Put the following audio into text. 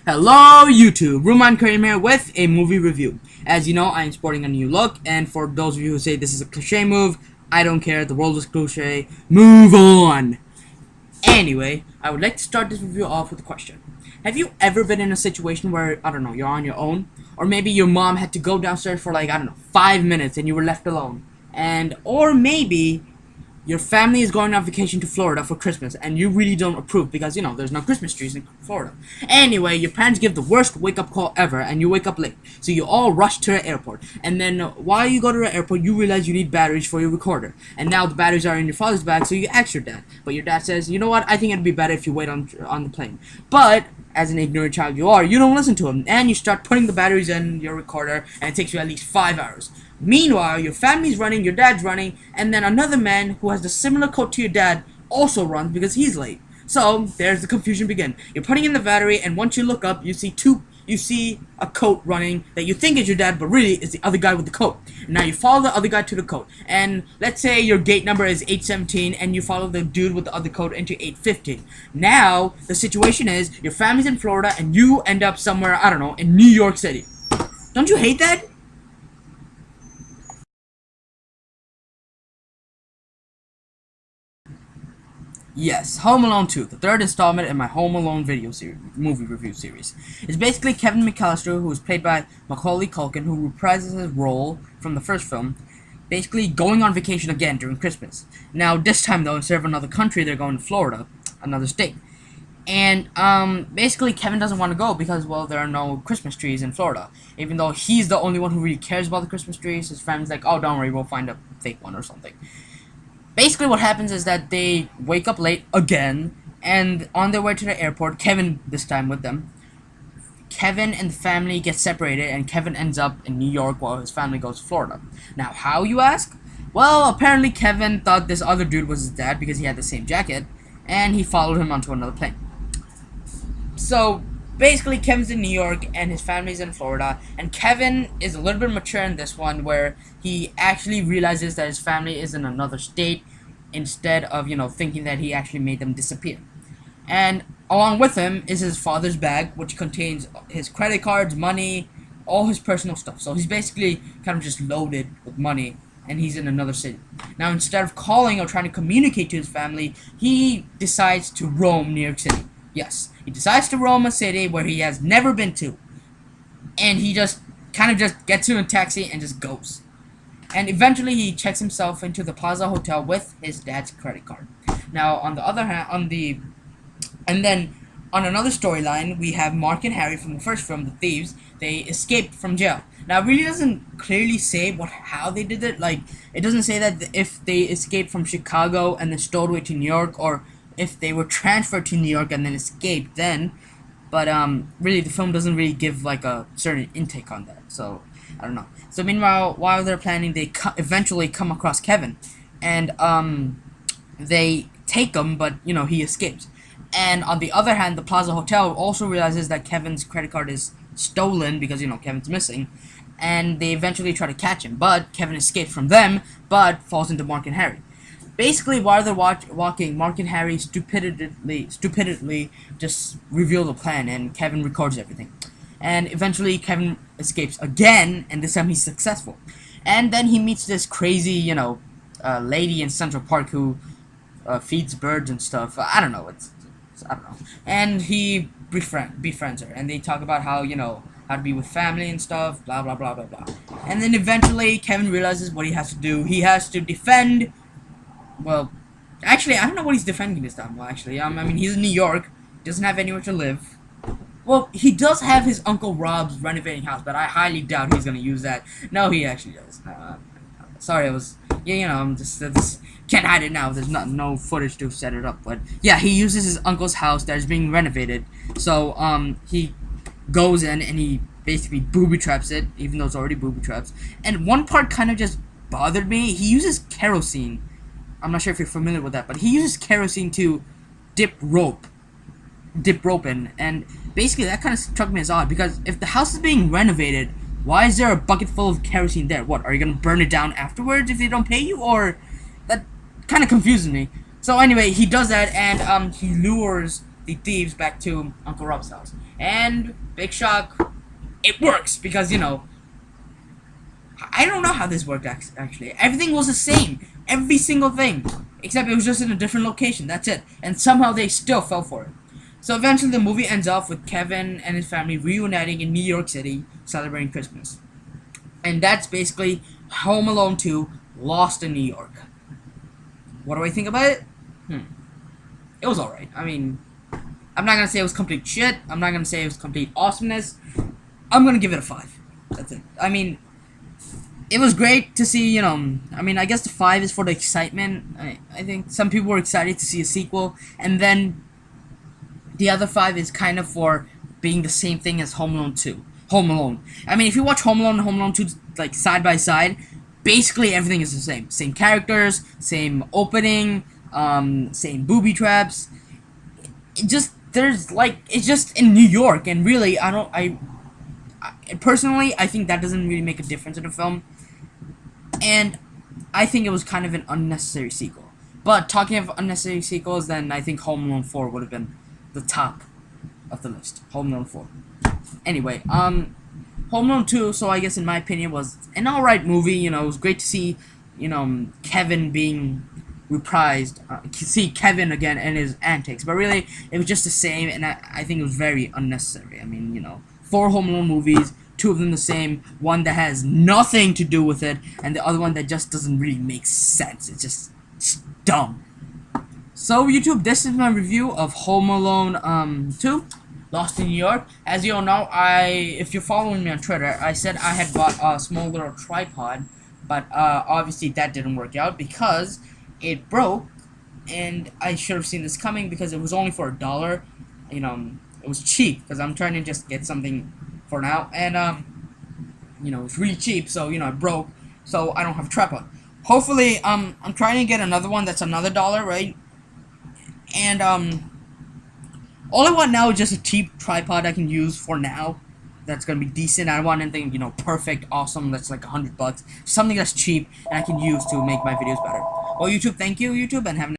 Hello YouTube, Ruman Karim here with a movie review. As you know, I am sporting a new look, and for those of you who say this is a cliche move, I don't care, the world is cliche, move on! Anyway, I would like to start this review off with a question. Have you ever been in a situation where, I don't know, you're on your own? Or maybe your mom had to go downstairs for like, I don't know, 5 minutes and you were left alone. Or maybe your family is going on vacation to Florida for Christmas and you really don't approve because, you know, there's no Christmas trees in Florida. Anyway, your parents give the worst wake-up call ever and you wake up late. So you all rush to the airport. And then while you go to the airport, you realize you need batteries for your recorder. And now the batteries are in your father's bag, so you ask your dad. But your dad says, you know what, I think it'd be better if you wait on the plane. But as an ignorant child you don't listen to him, and you start putting the batteries in your recorder, and it takes you at least 5 hours. Meanwhile, your family's running, your dad's running, and then another man who has the similar coat to your dad also runs because he's late. So, there's the confusion begin. You're putting in the battery, and once you look up, you see a coat running that you think is your dad, but really it's the other guy with the coat. And now you follow the other guy to the coat. And let's say your gate number is 817, and you follow the dude with the other coat into 815. Now, the situation is, your family's in Florida, and you end up somewhere, I don't know, in New York City. Don't you hate that? Yes, Home Alone 2, the third installment in my Home Alone movie review series. It's basically Kevin McAllister, who is played by Macaulay Culkin, who reprises his role from the first film, basically going on vacation again during Christmas. Now, this time though, instead of another country, they're going to Florida, another state. And, basically Kevin doesn't want to go because, well, there are no Christmas trees in Florida. Even though he's the only one who really cares about the Christmas trees, his family's like, oh, don't worry, we'll find a fake one or something. Basically what happens is that they wake up late again, and on their way to the airport, Kevin this time with them, Kevin and the family get separated, and Kevin ends up in New York while his family goes to Florida. Now, how, you ask? Well, apparently Kevin thought this other dude was his dad because he had the same jacket, and he followed him onto another plane. So, basically, Kevin's in New York, and his family's in Florida, and Kevin is a little bit mature in this one, where he actually realizes that his family is in another state, instead of, you know, thinking that he actually made them disappear. And along with him is his father's bag, which contains his credit cards, money, all his personal stuff. So he's basically kind of just loaded with money, and he's in another city. Now, instead of calling or trying to communicate to his family, he decides to roam New York City. Yes, he decides to roam a city where he has never been to. And he just gets in a taxi and just goes. And eventually he checks himself into the Plaza Hotel with his dad's credit card. Now, on the other hand, and then on another storyline, we have Mark and Harry from the first film, The Thieves. They escaped from jail. Now, it really doesn't clearly say how they did it. Like, it doesn't say that if they escaped from Chicago and then stowed away to New York, or if they were transferred to New York and then escaped then. But, really, the film doesn't really give, like, a certain intake on that. So, I don't know. So, meanwhile, while they're planning, they eventually come across Kevin. And, they take him, but, you know, he escapes. And on the other hand, the Plaza Hotel also realizes that Kevin's credit card is stolen because, you know, Kevin's missing. And they eventually try to catch him. But Kevin escapes from them, but falls into Mark and Harry. Basically, while they're walking, Mark and Harry stupidly just reveal the plan, and Kevin records everything. And eventually, Kevin escapes again, and this time he's successful. And then he meets this crazy, you know, lady in Central Park who feeds birds and stuff. I don't know. I don't know. And he befriends her, and they talk about how, you know, how to be with family and stuff, blah, blah, blah, blah, blah. And then eventually, Kevin realizes what he has to do. He has to defend... Well, actually, I don't know what he's defending this time. Well, actually, I mean, he's in New York, doesn't have anywhere to live. Well, he does have his Uncle Rob's renovating house, but I highly doubt he's gonna use that. No, he actually does. Sorry, I was... Yeah, you know, I'm just can't hide it now. There's no footage to set it up. But, yeah, he uses his uncle's house that is being renovated. So, he goes in and he basically booby traps it, even though it's already booby traps. And one part kind of just bothered me. He uses kerosene. I'm not sure if you're familiar with that, but he uses kerosene to dip rope in, and basically that kind of struck me as odd, because if the house is being renovated, why is there a bucket full of kerosene there? What, are you gonna burn it down afterwards if they don't pay you? Or that kind of confuses me. So anyway, he does that, and he lures the thieves back to Uncle Rob's house. And big shock, it works because, you know, I don't know how this worked actually. Everything was the same, every single thing, except it was just in a different location. That's it. And somehow they still fell for it. So eventually the movie ends off with Kevin and his family reuniting in New York City, celebrating Christmas. And that's basically Home Alone 2, Lost in New York. What do I think about it? It was alright. I mean, I'm not gonna say it was complete shit. I'm not gonna say it was complete awesomeness. I'm gonna give it a 5. That's it. I mean, it was great to see, you know, I mean, I guess the 5 is for the excitement. I think some people were excited to see a sequel, and then the other 5 is kind of for being the same thing as Home Alone 2. Home Alone. I mean, if you watch Home Alone and Home Alone 2, like, side by side, basically everything is the same. Same characters, same opening, same booby traps. It just, there's, like, it's just in New York, and really, personally, I think that doesn't really make a difference in the film. And I think it was kind of an unnecessary sequel. But talking of unnecessary sequels, then I think Home Alone 4 would have been the top of the list. Home Alone 4. Anyway, Home Alone 2, so I guess in my opinion, was an alright movie. You know, it was great to see, you know, Kevin being reprised, see Kevin again and his antics. But really, it was just the same, and I think it was very unnecessary. I mean, you know, 4 Home Alone movies, 2 of them the same, one that has nothing to do with it, and the other one that just doesn't really make sense. It's dumb. So YouTube, this is my review of Home Alone 2, Lost in New York. As you all know, if you're following me on Twitter, I said I had bought a small little tripod, but obviously that didn't work out because it broke, and I should have seen this coming because it was only for $1. You know, it was cheap because I'm trying to just get something for now, and you know, it's really cheap, so you know, it broke, so I don't have a tripod. Hopefully, I'm trying to get another one that's another $1, right? And all I want now is just a cheap tripod I can use for now. That's gonna be decent. I don't want anything, you know, perfect, awesome. That's like $100. Something that's cheap and I can use to make my videos better. Well, YouTube, thank you, YouTube, and have a